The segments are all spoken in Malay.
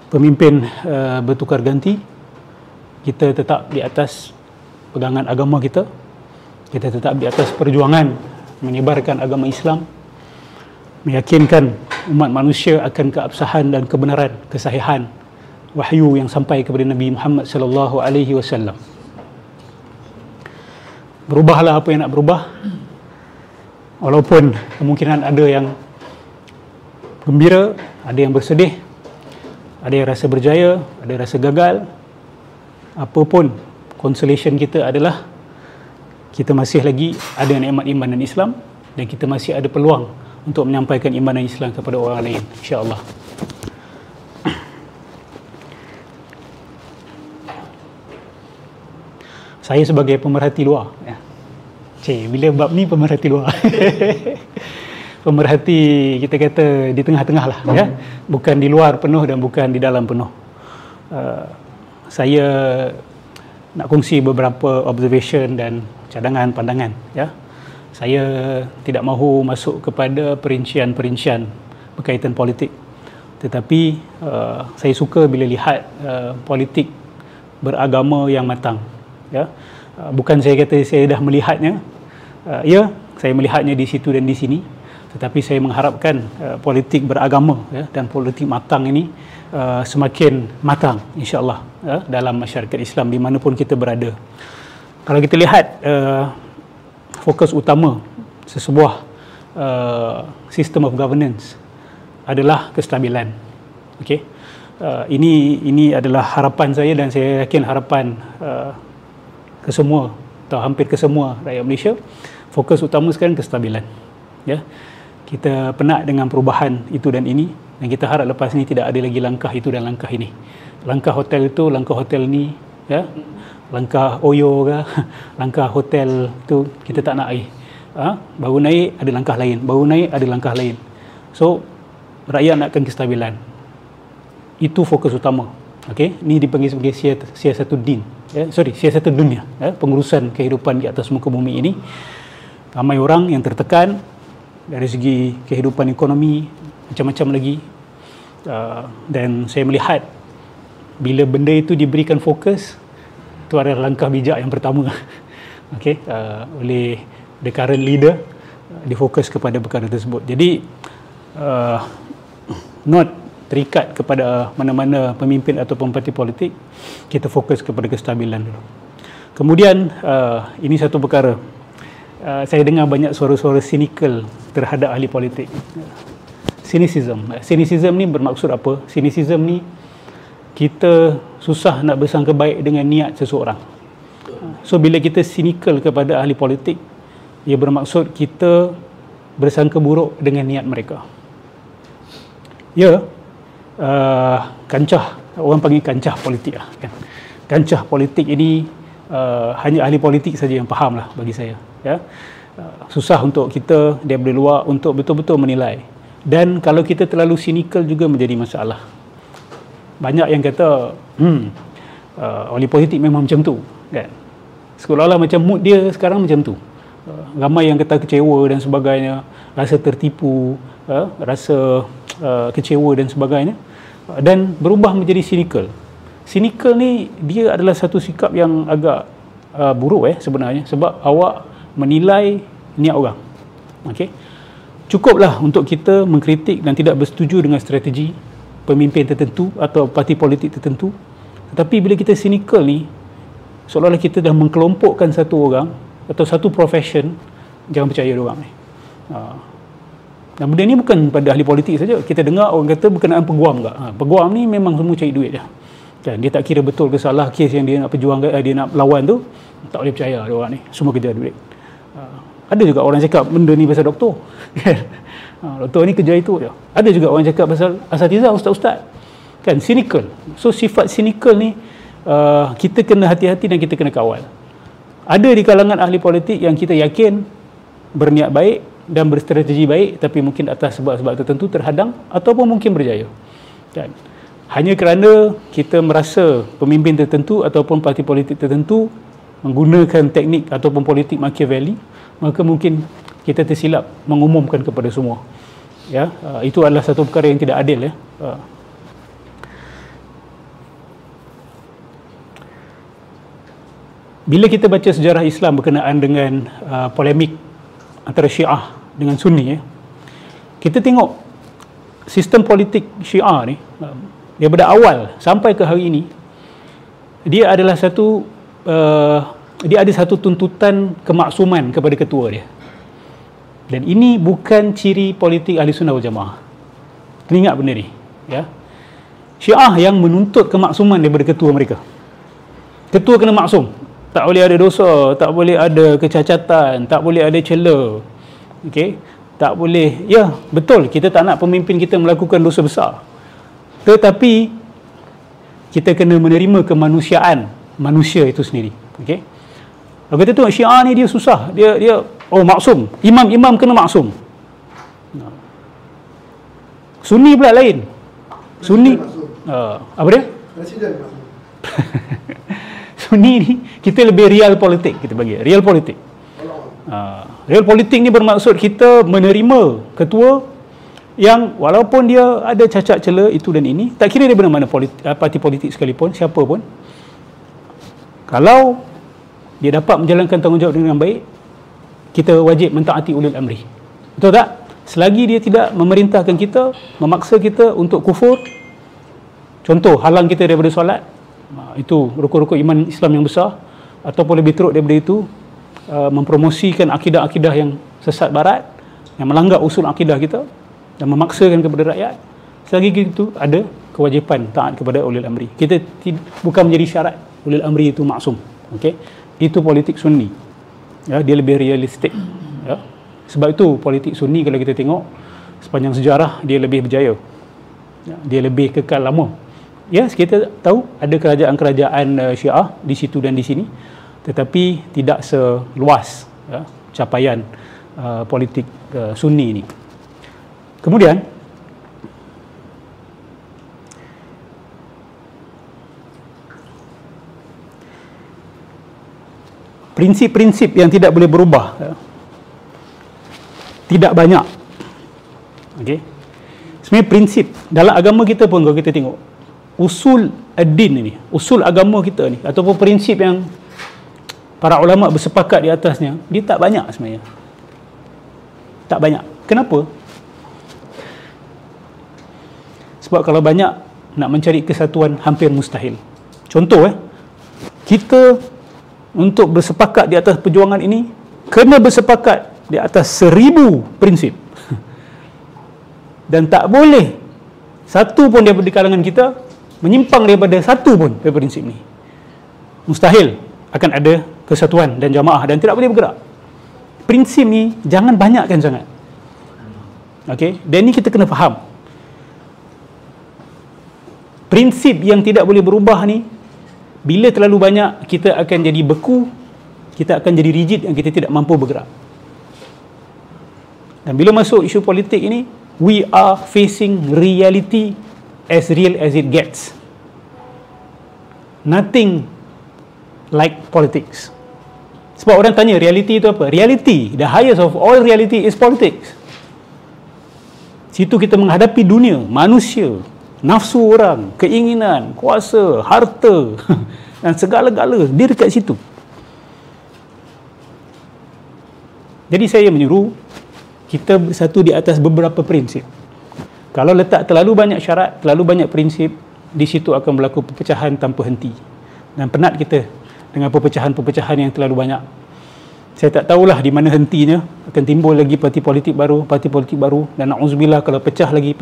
pemimpin bertukar ganti, kita tetap di atas pegangan agama kita tetap di atas perjuangan menyebarkan agama Islam, meyakinkan umat manusia akan keabsahan dan kebenaran, kesahihan wahyu yang sampai kepada Nabi Muhammad sallallahu alaihi wasallam. Berubahlah apa yang nak berubah, walaupun kemungkinan ada yang gembira, ada yang bersedih, ada yang rasa berjaya, ada yang rasa gagal. Apapun, consolation kita adalah kita masih lagi ada nikmat iman dan Islam, dan kita masih ada peluang untuk menyampaikan iman dan Islam kepada orang lain, insya-Allah. Saya sebagai pemerhati luar, ya. Bila bab ni pemerhati luar. Pemerhati, kita kata di tengah-tengah lah, ya. Bukan di luar penuh dan bukan di dalam penuh. Saya nak kongsi beberapa observation dan cadangan pandangan, ya. Saya tidak mahu masuk kepada perincian-perincian berkaitan politik, tetapi saya suka bila lihat politik beragama yang matang, ya. Bukan saya kata saya dah melihatnya, ya, saya melihatnya di situ dan di sini, tetapi saya mengharapkan politik beragama, ya, dan politik matang ini semakin matang, insya-Allah, ya, dalam masyarakat Islam di mana pun kita berada. Kalau kita lihat fokus utama sesebuah system of governance adalah kestabilan. Okey. Ini adalah harapan saya, dan saya yakin harapan kesemua atau hampir kesemua rakyat Malaysia. Fokus utama sekarang kestabilan, ya. Kita penat dengan perubahan itu dan ini, dan kita harap lepas ni tidak ada lagi langkah itu dan langkah ini. Langkah hotel itu, langkah hotel ni, ya. Langkah Oyo ke, langkah hotel tu kita tak nak lagi. Baru naik ada langkah lain, baru naik ada langkah lain. So rakyat nakkan kestabilan. Itu fokus utama. Okey, ni dipanggil sebagai siasatul din, ya, siasatul dunia, ya, pengurusan kehidupan di atas muka bumi ini. Ramai orang yang tertekan dari segi kehidupan ekonomi, macam-macam lagi. Dan saya melihat bila benda itu diberikan fokus, itu adalah langkah bijak yang pertama, okay, oleh the current leader, difokus kepada perkara tersebut. Jadi not terikat kepada mana-mana pemimpin ataupun parti politik, kita fokus kepada kestabilan dulu. Kemudian ini satu perkara, saya dengar banyak suara-suara cynical terhadap ahli politik. Cynicism ni bermaksud apa? Cynicism ni kita susah nak bersangka baik dengan niat seseorang. So bila kita cynical kepada ahli politik, ia bermaksud kita bersangka buruk dengan niat mereka. Ya, kancah, orang panggil kancah politik lah, kan. Kancah politik ini hanya ahli politik saja yang faham lah bagi saya, ya. Susah untuk kita daripada luar untuk betul-betul menilai. Dan kalau kita terlalu cynical juga menjadi masalah. Banyak yang kata ahli politik memang macam tu, kan. Seolah-olah macam mood dia sekarang macam tu. Ramai yang kata kecewa dan sebagainya, rasa tertipu, rasa kecewa dan sebagainya, dan berubah menjadi cynical. Cynical ni dia adalah satu sikap yang agak buruk sebenarnya, sebab awak menilai niat orang. Okey. Cukuplah untuk kita mengkritik dan tidak bersetuju dengan strategi pemimpin tertentu atau parti politik tertentu. Tetapi bila kita cynical ni, seolah-olah kita dah mengkelompokkan satu orang atau satu profession, jangan percaya dia orang ni. Dan benda ni bukan pada ahli politik saja. Kita dengar orang kata berkenaan peguam ke. Peguam ni memang semua cari duit je. Kan, dia tak kira betul ke salah kes yang dia nak perjuang, dia nak lawan tu, tak boleh percaya dia orang ni. Semua kerja duit. Ada juga orang cakap benda ni pasal doktor. Doktor ni kerja itu je. Ada juga orang cakap pasal asatizah, ustaz-ustaz. Kan, cynical. So sifat cynical ni kita kena hati-hati dan kita kena kawal. Ada di kalangan ahli politik yang kita yakin berniat baik dan berstrategi baik, tapi mungkin atas sebab-sebab tertentu terhadang ataupun mungkin berjaya. Kan? Hanya kerana kita merasa pemimpin tertentu ataupun parti politik tertentu menggunakan teknik ataupun politik Machiavelli, maka mungkin kita tersilap mengumumkan kepada semua. Ya, itu adalah satu perkara yang tidak adil, ya. bila kita baca sejarah Islam berkenaan dengan polemik antara Syiah dengan Sunni, kita tengok sistem politik Syiah ni daripada awal sampai ke hari ini, dia adalah dia ada satu tuntutan kemaksuman kepada ketua dia. Dan ini bukan ciri politik Ahli Sunnah wal Jamaah. Ingat benda ni, ya. Syiah yang menuntut kemaksuman daripada ketua mereka. Ketua kena maksum, tak boleh ada dosa, tak boleh ada kecacatan, tak boleh ada celah. Okey, tak boleh. Ya, betul, kita tak nak pemimpin kita melakukan dosa besar. Tetapi kita kena menerima kemanusiaan manusia itu sendiri. Okey. Kalau kita tengok Syiah ni, dia susah. Dia maksum. Imam kena maksum. Sunni pula lain. Sunni apa dia? Presiden maksum. Sunni ni kita lebih real politik, kita bagi. Real politik. Real politik ni bermaksud kita menerima ketua yang walaupun dia ada cacat celah itu dan ini, tak kira dia mana parti politik sekalipun, siapa pun, kalau dia dapat menjalankan tanggungjawab dengan baik, kita wajib mentaati ulil amri. Betul tak? Selagi dia tidak memerintahkan kita, memaksa kita untuk kufur, contoh halang kita daripada solat, itu rukun-rukun iman Islam yang besar, ataupun lebih teruk daripada itu, mempromosikan akidah-akidah yang sesat barat, yang melanggar usul akidah kita dan memaksakan kepada rakyat, selagi itu ada kewajipan taat kepada ulil amri. Kita bukan menjadi syarat ulil amri itu maksum. Okey, itu politik Sunni, ya, dia lebih realistik, ya. Sebab itu politik Sunni kalau kita tengok sepanjang sejarah, dia lebih berjaya, ya, dia lebih kekal lama. Ya, kita tahu ada kerajaan-kerajaan Syiah di situ dan di sini, tetapi tidak seluas, ya, capaian politik Sunni ini. Kemudian prinsip-prinsip yang tidak boleh berubah, ya, tidak banyak. Okey. Sebenarnya prinsip dalam agama kita pun, kalau kita tengok usul ad-din ini, usul agama kita ni, ataupun prinsip yang para ulama bersepakat di atasnya, dia tak banyak sebenarnya. Tak banyak. Kenapa? Sebab kalau banyak, nak mencari kesatuan hampir mustahil. Contoh, kita untuk bersepakat di atas perjuangan ini, kena bersepakat di atas 1000 prinsip. Dan tak boleh satu pun daripada kalangan kita menyimpang daripada satu pun daripada prinsip ni. Mustahil akan ada kesatuan dan jamaah dan tidak boleh bergerak. Prinsip ni jangan banyakkan sangat. Okey, dan ni kita kena faham. Prinsip yang tidak boleh berubah ni, bila terlalu banyak, kita akan jadi beku, kita akan jadi rigid dan kita tidak mampu bergerak. Dan bila masuk isu politik ini, we are facing reality as real as it gets. Nothing like politics. Sebab orang tanya, reality itu apa? Reality, the highest of all reality is politics. Situ kita menghadapi dunia, manusia, nafsu orang, keinginan, kuasa, harta dan segala-gala, dia dekat situ. Jadi saya menyuruh kita bersatu di atas beberapa prinsip. Kalau letak terlalu banyak syarat, terlalu banyak prinsip, di situ akan berlaku perpecahan tanpa henti. Dan penat kita dengan perpecahan-perpecahan yang terlalu banyak. Saya tak tahulah di mana hentinya. Akan timbul lagi parti politik baru, dan na'udzubillah kalau pecah lagi.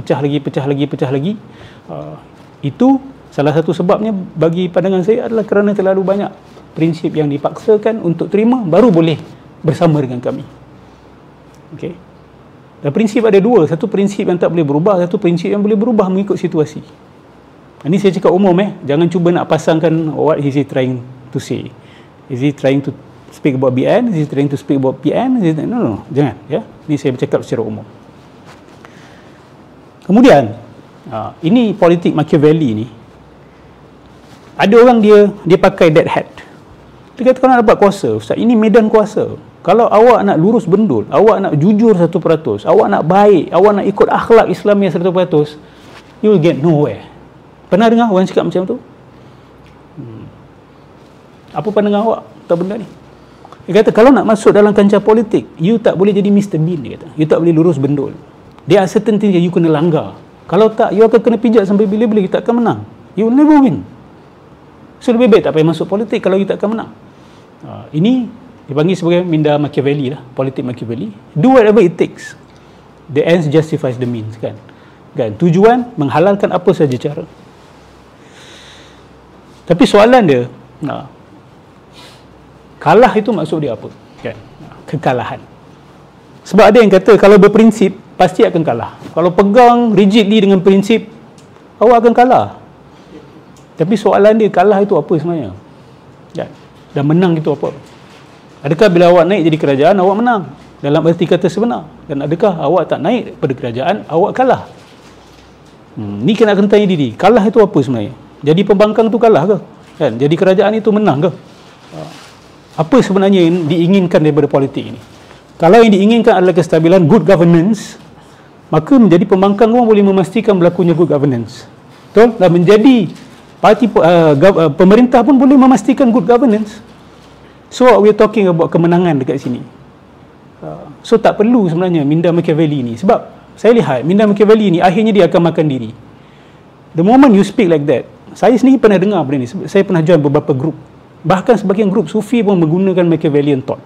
Itu salah satu sebabnya bagi pandangan saya adalah kerana terlalu banyak prinsip yang dipaksakan untuk terima baru boleh bersama dengan kami. Okey. Dan prinsip ada dua, satu prinsip yang tak boleh berubah, satu prinsip yang boleh berubah mengikut situasi. Ini saya cakap umum, jangan cuba nak pasangkan what is he trying to say. Is he trying to speak about BN? Is he trying to speak about PN? No, jangan, ya. Ini saya bercakap secara umum. Kemudian ini politik Machiavelli ni, ada orang dia pakai that hat. Dia kata, kalau nak dapat kuasa, Ustaz, ini medan kuasa. Kalau awak nak lurus bendul, awak nak jujur 100%, awak nak baik, awak nak ikut akhlak Islamiyah 100%, you will get nowhere. Pernah dengar orang cakap macam tu? Apa pandangan awak? tentang benda ni. Dia kata kalau nak masuk dalam kancah politik, you tak boleh jadi Mr. Bean, dia kata. You tak boleh lurus bendul. There are certain things yang you kena langgar. Kalau tak, you akan kena pijak sampai bila-bila, you tak akan menang. You will never win. So lebih baik tak payah masuk politik kalau you tak akan menang. Ini dipanggil sebagai minda Machiavelli lah, politik Machiavelli. Do whatever it takes. The ends justifies the means, kan? Tujuan menghalalkan apa saja cara. Tapi soalan dia, kalah itu maksud dia apa? Kan? Kekalahan. Sebab ada yang kata kalau berprinsip pasti akan kalah. Kalau pegang rigidly dengan prinsip, awak akan kalah. Tapi soalan dia, kalah itu apa sebenarnya? Kan? Dan menang itu apa? Adakah bila awak naik jadi kerajaan, awak menang dalam erti kata sebenar? Dan adakah awak tak naik pada kerajaan, awak kalah? Ni kena tanya diri, kalah itu apa sebenarnya? Jadi pembangkang tu kalah ke? Kan? Jadi kerajaan itu menang ke? Apa sebenarnya yang diinginkan daripada politik ini? Kalau yang diinginkan adalah kestabilan, good governance, maka menjadi pembangkang pun boleh memastikan berlakunya good governance. Betul? Dan menjadi pemerintah pun boleh memastikan good governance. So we are talking about kemenangan dekat sini. So tak perlu sebenarnya minda Machiavelli ni. Sebab saya lihat minda Machiavelli ni akhirnya dia akan makan diri. The moment you speak like that, saya sendiri pernah dengar benda ni. Saya pernah join beberapa grup. Bahkan sebagian grup Sufi pun menggunakan Machiavellian thought.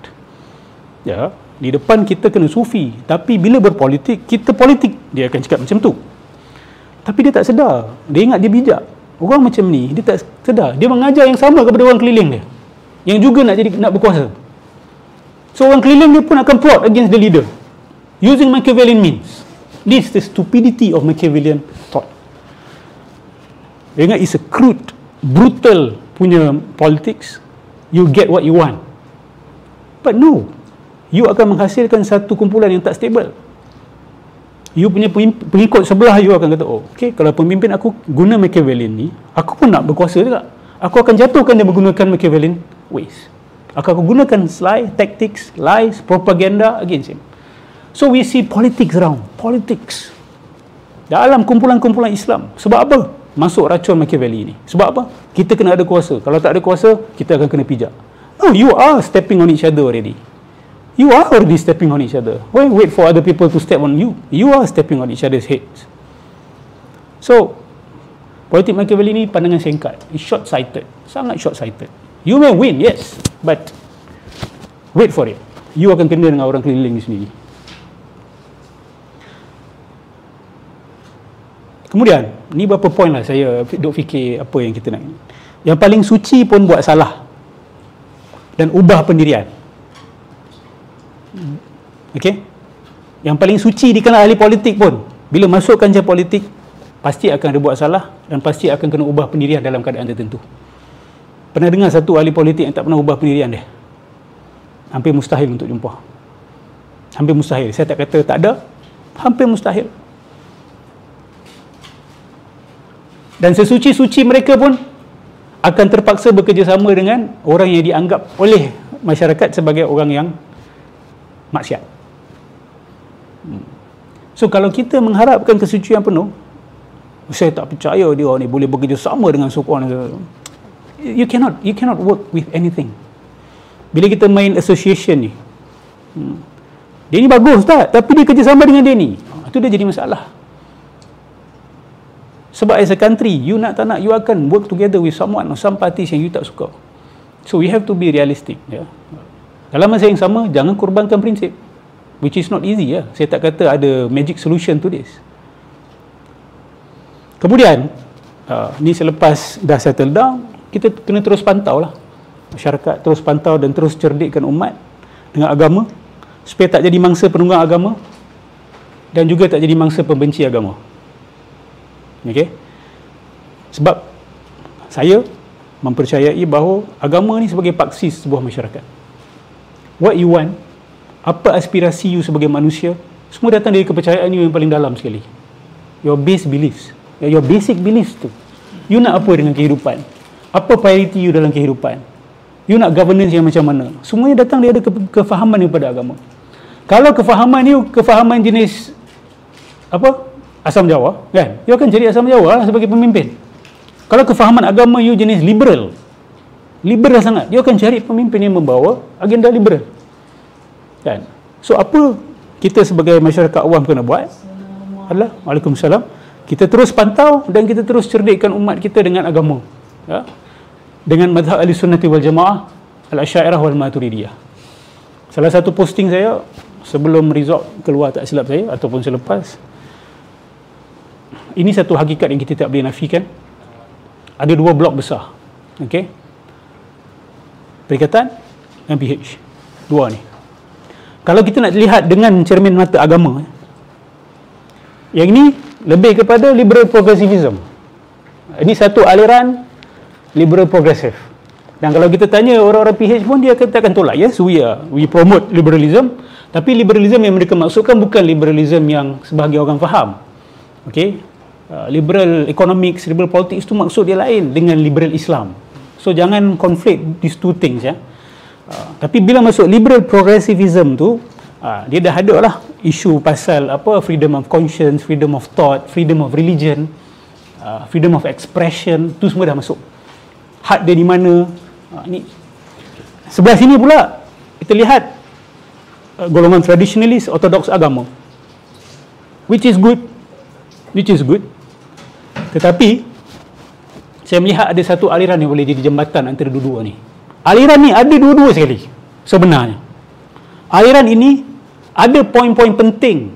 Ya, di depan kita kena Sufi, tapi bila berpolitik, kita politik. Dia akan cakap macam tu. Tapi dia tak sedar. Dia ingat dia bijak. Orang macam ni, dia tak sedar. Dia mengajar yang sama kepada orang keliling dia, yang juga nak berkuasa. So orang keliling dia pun akan plot against the leader using Machiavellian means. This is the stupidity of Machiavellian thought. Dia ingat it's a crude, brutal punya politics. You get what you want. But no, you akan menghasilkan satu kumpulan yang tak stable. You punya pengikut sebelah you akan kata, oh, okay, kalau pemimpin aku guna Machiavellian ni, aku pun nak berkuasa juga. Aku akan jatuhkan dia menggunakan Machiavellian ways. Aku gunakan sly tactics, lies, propaganda against him. So we see politics around. Politics dalam kumpulan-kumpulan Islam. Sebab apa? Masuk racun Machiavelli ni. Sebab apa? Kita kena ada kuasa. Kalau tak ada kuasa, kita akan kena pijak. No, you are stepping on each other already. You are already stepping on each other. Why wait for other people to step on you? You are stepping on each other's heads. So, politik Machiavelli ni pandangan singkat. It's short-sighted. Sangat short-sighted. You may win, yes. But, wait for it. You akan kena dengan orang keliling ni sendiri. Kemudian, ni berapa poin lah saya duk fikir apa yang kita nak. Yang paling suci pun buat salah. Dan ubah pendirian. Okey? Yang paling suci di kalangan ahli politik pun, bila masuk kancah politik, pasti akan ada buat salah dan pasti akan kena ubah pendirian dalam keadaan tertentu. Pernah dengar satu ahli politik yang tak pernah ubah pendirian dia? Hampir mustahil untuk jumpa. Hampir mustahil. Saya tak kata tak ada. Hampir mustahil. Dan sesuci-suci mereka pun akan terpaksa bekerjasama dengan orang yang dianggap oleh masyarakat sebagai orang yang maksiat. So kalau kita mengharapkan kesucian penuh, saya tak percaya dia ni boleh bekerjasama dengan sukuan. You cannot work with anything. Bila kita main association ni, dia ni bagus tak, tapi dia kerjasama dengan dia ni, itu dia jadi masalah. Sebab as a country, you nak tak nak, you akan work together with someone or some parties yang you tak suka. So we have to be realistic. Ya. Dalam masa yang sama, jangan korbankan prinsip, which is not easy. Ya. Saya tak kata ada magic solution to this. Kemudian, ni selepas dah settle down, kita kena terus pantau lah. Masyarakat terus pantau dan terus cerdikkan umat dengan agama, supaya tak jadi mangsa penunggang agama dan juga tak jadi mangsa pembenci agama. Okay? Sebab saya mempercayai bahawa agama ni sebagai paksi sebuah masyarakat. What you want, apa aspirasi you sebagai manusia, semua datang dari kepercayaan you yang paling dalam sekali. Your base beliefs, your basic beliefs tu. You nak apa dengan kehidupan? Apa priority you dalam kehidupan? You nak governance yang macam mana? Semuanya datang dari kefahaman daripada agama. Kalau kefahaman you kefahaman jenis apa? Asam Jawa, kan? You akan jadi Asam Jawa lah sebagai pemimpin. Kalau kefahaman agama you jenis liberal, liberal sangat. Dia akan cari pemimpin yang membawa agenda liberal. Kan? So apa kita sebagai masyarakat awam kena buat adalah, Waalaikumsalam, kita terus pantau dan kita terus cerdikkan umat kita dengan agama, ya? Dengan mazhab Ahlussunnah wal Jamaah, Al-Asy'ariyah wal Maturidiyah. Salah satu posting saya sebelum result keluar, tak silap saya, ataupun selepas, ini satu hakikat yang kita tak boleh nafikan. Ada dua blok besar, okey, Perikatan dan PH, dua ni. Kalau kita nak lihat dengan cermin mata agama, yang ini lebih kepada liberal progressivism. Ini satu aliran liberal progressive. Dan kalau kita tanya orang-orang PH pun, dia akan tolak. Yes, we promote liberalism, tapi liberalism yang mereka maksudkan bukan liberalism yang sebahagian orang faham. Okey, liberal economics, liberal politics tu maksud dia lain dengan liberal Islam. So jangan conflict these two things, ya. Tapi bila masuk liberal progressivism tu, dia dah ada lah isu pasal apa, freedom of conscience, freedom of thought, freedom of religion, freedom of expression, tu semua dah masuk. Had dia di mana? Ni sebelah sini pula kita lihat golongan traditionalist, ortodoks agama, which is good. Tetapi saya melihat ada satu aliran yang boleh jadi jembatan antara dua-dua ni. Aliran ni ada dua-dua sekali sebenarnya. Aliran ini ada poin-poin penting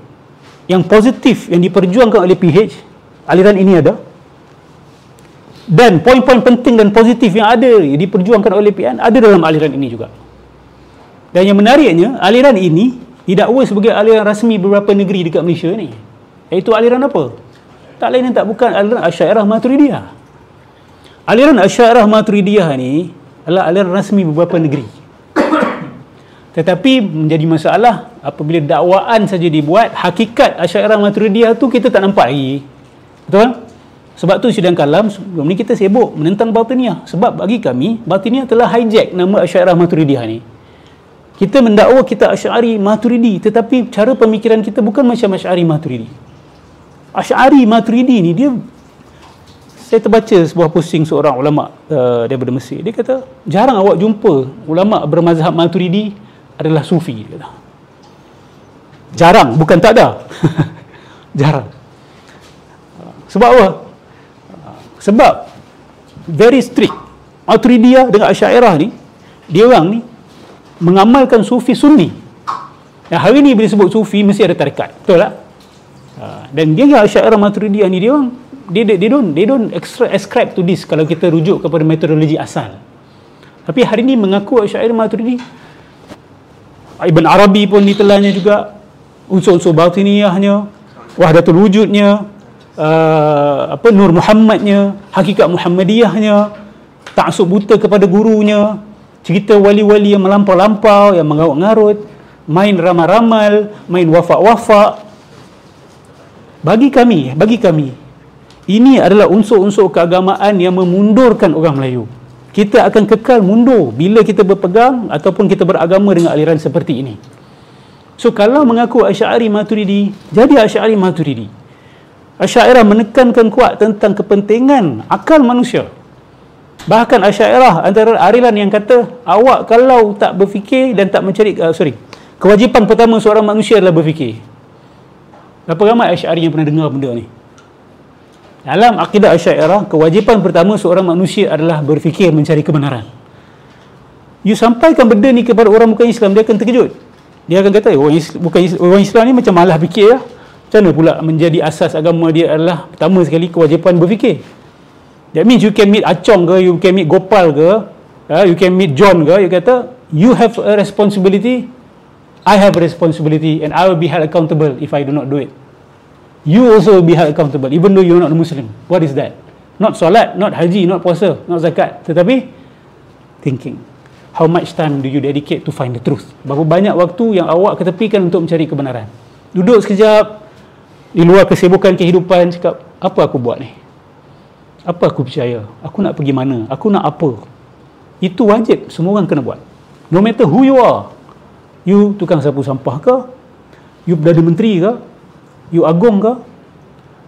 yang positif yang diperjuangkan oleh PH. Aliran ini ada, dan poin-poin penting dan positif yang ada yang diperjuangkan oleh PN ada dalam aliran ini juga. Dan yang menariknya, aliran ini didakwa sebagai aliran rasmi beberapa negeri dekat Malaysia ni. Iaitu aliran apa? Tak lain dan tak bukan aliran Asy'ariyah Maturidiyah. Aliran Asy'ariyah Maturidiyah ni adalah aliran rasmi beberapa negeri. Tetapi menjadi masalah apabila dakwaan saja dibuat, hakikat Asy'ariyah Maturidiyah tu kita tak nampak lagi. Betul? Sebab tu sidang kalam sebelum ni kita sibuk menentang Batiniyah. Sebab bagi kami, Batiniyah telah hijack nama Asy'ariyah Maturidiyah ni. Kita mendakwa kita Asy'ari Maturidi, tetapi cara pemikiran kita bukan macam Asy'ari Maturidi. Asy'ari Maturidi ni dia, saya terbaca sebuah posting seorang ulama daripada Mesir. Dia kata, jarang awak jumpa ulama bermazhab Maturidi adalah sufi, dia kata. Jarang, bukan tak ada. Jarang. Sebab apa? Sebab very strict. Maturidiyah dengan Asy'ariyah ni, dia orang ni mengamalkan sufi sunni. Yang hari ni bila sebut sufi mesti ada tarekat. Betul tak? Dan dia Asy'ariyah Maturidiyah ni, dia orang they don't ascribe to this kalau kita rujuk kepada metodologi asal. Tapi hari ni mengaku Asy'ariyah Maturidi. Ibn Arabi pun ditelannya juga, unsur-unsur batiniyahnya, wahdatul wujudnya, Nur Muhammadnya, hakikat Muhammadiyahnya, taksub buta kepada gurunya, cerita wali-wali yang melampau-lampau, yang mengarut-ngarut, main ramal-ramal, main wafak-wafak. Bagi kami, ini adalah unsur-unsur keagamaan yang memundurkan orang Melayu. Kita akan kekal mundur bila kita berpegang ataupun kita beragama dengan aliran seperti ini. So kalau mengaku Asy'ari Maturidi, jadi Asy'ari Maturidi. Asy'ariyah menekankan kuat tentang kepentingan akal manusia. Bahkan Asy'ariyah antara aliran yang kata, awak kalau tak berfikir dan tak mencari kewajipan pertama seorang manusia adalah berfikir. Berapa ramai Asy'ari yang pernah dengar benda ni? Dalam akidah Asy'ariyah, kewajipan pertama seorang manusia adalah berfikir mencari kebenaran. You sampaikan benda ni kepada orang bukan Islam, dia akan terkejut. Dia akan kata, orang Islam ni macam malah fikir ya. Macam mana pula menjadi asas agama dia adalah pertama sekali kewajipan berfikir. That means you can meet Acong ke, you can meet Gopal ke, you can meet John ke, you kata, you have a responsibility, I have a responsibility, and I will be held accountable if I do not do it. You also will be held accountable, even though you are not a Muslim. What is that? Not solat, not haji, not puasa, not zakat, tetapi thinking. How much time do you dedicate to find the truth? Berapa banyak waktu yang awak ketepikan untuk mencari kebenaran? Duduk sekejap di luar kesibukan kehidupan, cakap, apa aku buat ni? Apa aku percaya? Aku nak pergi mana? Aku nak apa? Itu wajib, semua orang kena buat. No matter who you are. You tukang sapu sampah ke? You Perdana Menteri ke? You agung ke?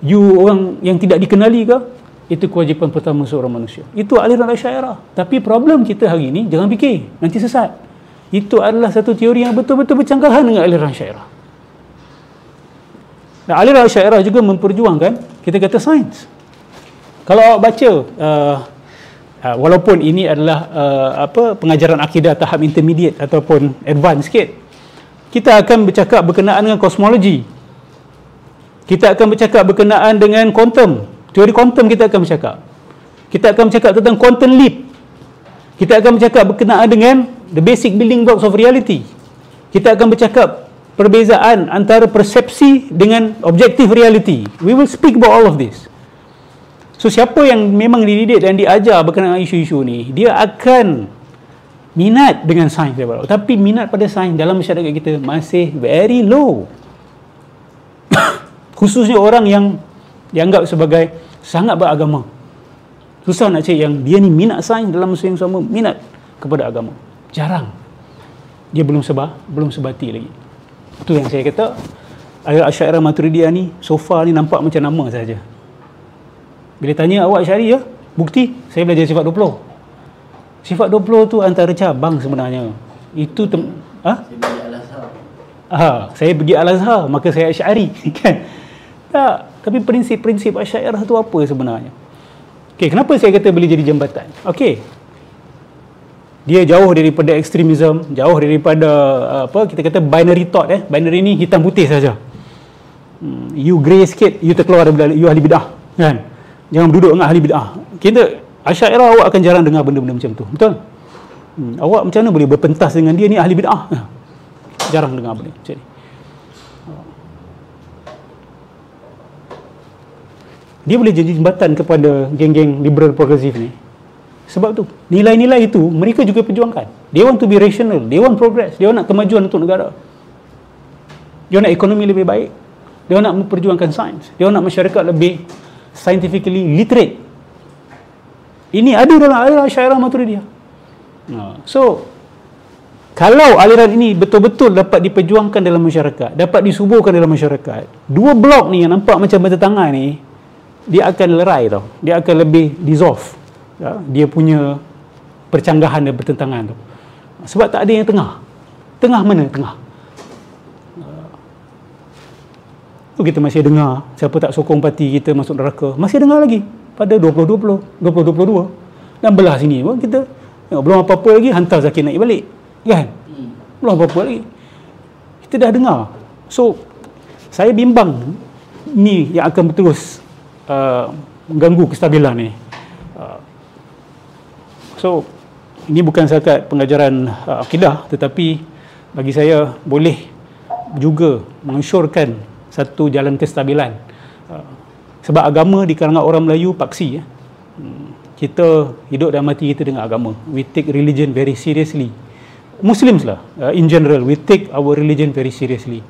You orang yang tidak dikenali ke? Itu kewajipan pertama seorang manusia. Itu aliran Asy'ariyah. Tapi problem kita hari ini, jangan fikir, nanti sesat. Itu adalah satu teori yang betul-betul bercanggahan dengan aliran Asy'ariyah. Dan aliran Asy'ariyah juga memperjuangkan, kita kata sains. Kalau awak baca, walaupun ini adalah pengajaran akidah tahap intermediate ataupun advance sikit, kita akan bercakap berkenaan dengan kosmologi. Kita akan bercakap berkenaan dengan kuantum. Teori kuantum kita akan bercakap. Kita akan bercakap tentang quantum leap. Kita akan bercakap berkenaan dengan the basic building blocks of reality. Kita akan bercakap perbezaan antara persepsi dengan objective reality. We will speak about all of this. So, siapa yang memang dididik dan diajar berkenaan isu-isu ni, dia akan minat dengan sains daripada. Tapi minat pada sains dalam masyarakat kita masih very low. Khususnya orang yang dianggap sebagai sangat beragama. Susah nak cari yang dia ni minat sains dalam masa yang sama minat kepada agama. Jarang. Dia belum sebati lagi. Itu yang saya kata, Asy'ariyah Maturidiyah ni so far ni nampak macam nama saja. Bila tanya awak Asy'ari ya, bukti saya belajar sifat 20. Sifat 20 tu antara cabang sebenarnya. Itu saya pergi Al-Azhar, maka saya Asy'ari kan. Tak, tapi prinsip-prinsip Asy'ariyah tu apa sebenarnya? Okey, kenapa saya kata boleh jadi jambatan? Okey. Dia jauh daripada ekstremism, jauh daripada kita kata binary thought. Binary ni hitam putih saja. You grey sikit, you terkeluar daripada you ahli bidah, kan? Jangan duduk dengan ahli bidah. Kita Asy'ariyah awak akan jarang dengar benda-benda macam tu. Betul? Awak macam mana boleh berpentas dengan dia ni ahli bidah? Jarang dengar benda macam ni. Dia boleh jadi jembatan kepada geng-geng liberal progresif ni. Sebab tu, nilai-nilai itu mereka juga perjuangkan. They want to be rational, they want progress, dia nak kemajuan untuk negara. Dia nak ekonomi lebih baik. Dia nak memperjuangkan sains. Dia nak masyarakat lebih scientifically literate. Ini ada dalam aliran Asy'ariyah Maturidiyah. So, kalau aliran ini betul-betul dapat diperjuangkan dalam masyarakat, dapat disuburkan dalam masyarakat, dua blok ni yang nampak macam bertentangan ni, dia akan lerai tau. Dia akan lebih dissolve. Ya, dia punya percanggahan dan pertentangan tu. Sebab tak ada yang tengah. Tengah mana? Tengah. Tu kita masih dengar siapa tak sokong parti kita masuk neraka. Masih dengar lagi pada 2020, 2022. Dan belah sini pun kita belum apa-apa lagi hantar Zakir naik balik. Kan? Belum apa-apa lagi. Kita dah dengar. So, saya bimbang ni yang akan terus mengganggu kestabilan ni. So, ini bukan setakat pengajaran akidah, tetapi bagi saya boleh juga mensyurkan satu jalan kestabilan. Sebab agama di kalangan orang Melayu paksi. Kita hidup dan mati kita dengan agama. We take religion very seriously. Muslims lah, in general, we take our religion very seriously.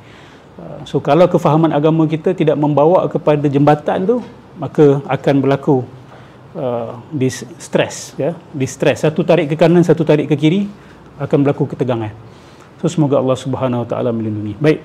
So, kalau kefahaman agama kita tidak membawa kepada jembatan tu, maka akan berlaku distress, ya, distress. Satu tarik ke kanan, satu tarik ke kiri, akan berlaku ketegangan. So, semoga Allah Subhanahu Wa Taala melindungi. Baik.